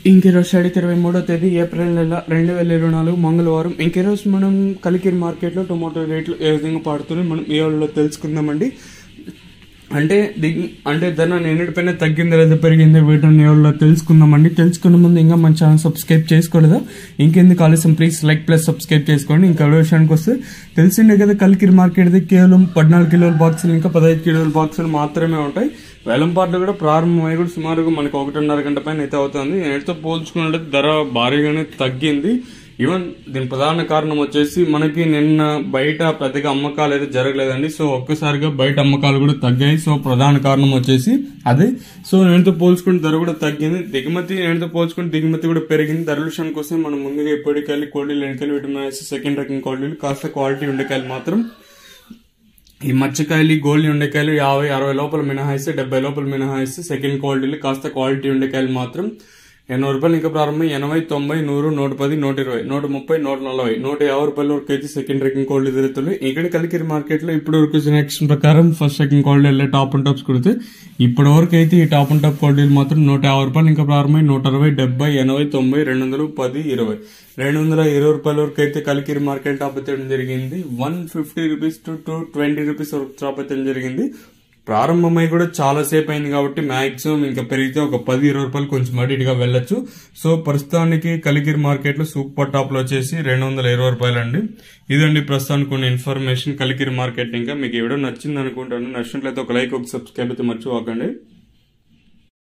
ఇంకీరోజు 23వ తేదీ ఏప్రిల్ నెల 2024 మంగళవారం. ఇంకీరోజు మనం కలికిరి మార్కెట్లో టొమాటో రేట్లు ఏ విధంగా పడుతున్నాయి మనం ఈ వాళ్ళలో తెలుసుకుందామండి. అంటే ధర నిన్నటిపైన తగ్గిందా లేదా పెరిగిందా వీటిని ఎవరిలో తెలుసుకుందామండి. తెలుసుకున్న ముందు ఇంకా మన ఛానల్ సబ్స్క్రైబ్ చేసుకోలేదా, ఇంకెందుకు ఆలస్యం, ప్లీజ్ లైక్ ప్లస్ సబ్స్క్రైబ్ చేసుకోండి. ఇంకా విషయానికి వస్తే తెలిసిందే కదా, కలికిరి మార్కెట్ది కేవలం 14 కిలోల బాక్సులు ఇంకా 15 కిలోల బాక్సులు మాత్రమే ఉంటాయి. వేలంపాట్లు కూడా ప్రారంభమై కూడా సుమారుగా మనకు 1.5 గంట పైన అయితే అవుతుంది. నేటితో పోల్చుకున్నట్లయితే ధర భారీగానే తగ్గింది. ఈవెన్ దీని ప్రధాన కారణం వచ్చేసి మనకి నిన్న బయట పెద్దగా అమ్మకాలు అయితే జరగలేదండి. సో ఒక్కసారిగా బయట అమ్మకాలు కూడా తగ్గాయి. సో ప్రధాన కారణం వచ్చేసి అదే. సో నేటితో పోల్చుకుంటే ధర కూడా తగ్గింది. నేటితో పోల్చుకుంటే దిగుమతి కూడా పెరిగింది. ధరల విషయానికి కోసం మనం ముందుగా ఎప్పటికెళ్ళి కోల్డీలు ఎన్నికలు విటమిన్ సెకండ్ రకం కోల్డీలు కాస్త క్వాలిటీ ఉండకాయలు మాత్రం ఈ మచ్చకాయలు గోల్డ్ ఉండకాయలు 50-60 లోపల మినహాయిస్తే 70 లోపల మినహాయిస్తే సెకండ్ క్వాలిటీలు కాస్త క్వాలిటీ ఉండకాయలు మాత్రం 80 రూపాయలు ఇంకా ప్రారంభం 80, 90, 100, 110, 120, 130, 140, 150 రూపాయల వరకు అయితే సెకండ్ ర్యాంకింగ్ క్వాలిటీ జరుగుతున్నాయి. ఇక్కడ కలికిరి మార్కెట్ లో ఇప్పటి వరకు సెలెక్షన్ ప్రకారం ఫస్ట్ ర్యాంకింగ్ క్వాలిటీ వెళ్ళే టాప్ అండ్ టాప్స్ కుడితే ఇప్పటి వరకు అయితే ఈ టాప్ అండ్ టాప్ క్వాలిటీలు మాత్రం 150 రూపాయలు ఇంకా ప్రారంభమై 160, 70, 80, 90, 200, 10, 20, 220 రూపాయల వరకు అయితే కలికిరి మార్కెట్ టాప్ అయితే జరిగింది. 150 రూపీస్ టు 220 రూపీస్ వరకు టాప్ అయితే జరిగింది. ప్రారంభమై కూడా చాలా సేపు అయింది కాబట్టి మాక్సిమం ఇంకా పెరిగితే ఒక 10-20 రూపాయలు కొంచెం అడిగా వెళ్ళొచ్చు. సో ప్రస్తుతానికి కలికిరి మార్కెట్ లో సూపర్ టాప్ లో వచ్చేసి 220 రూపాయలు అండి. ఇదండి ప్రస్తుతానికి కొన్ని ఇన్ఫర్మేషన్ కలికిరి మార్కెట్. ఇంకా మీకు ఎవడో నచ్చింది అనుకుంటాను. నచ్చినట్లయితే ఒక లైక్, ఒక సబ్స్క్రైబ్ అయితే మర్చిపోకండి.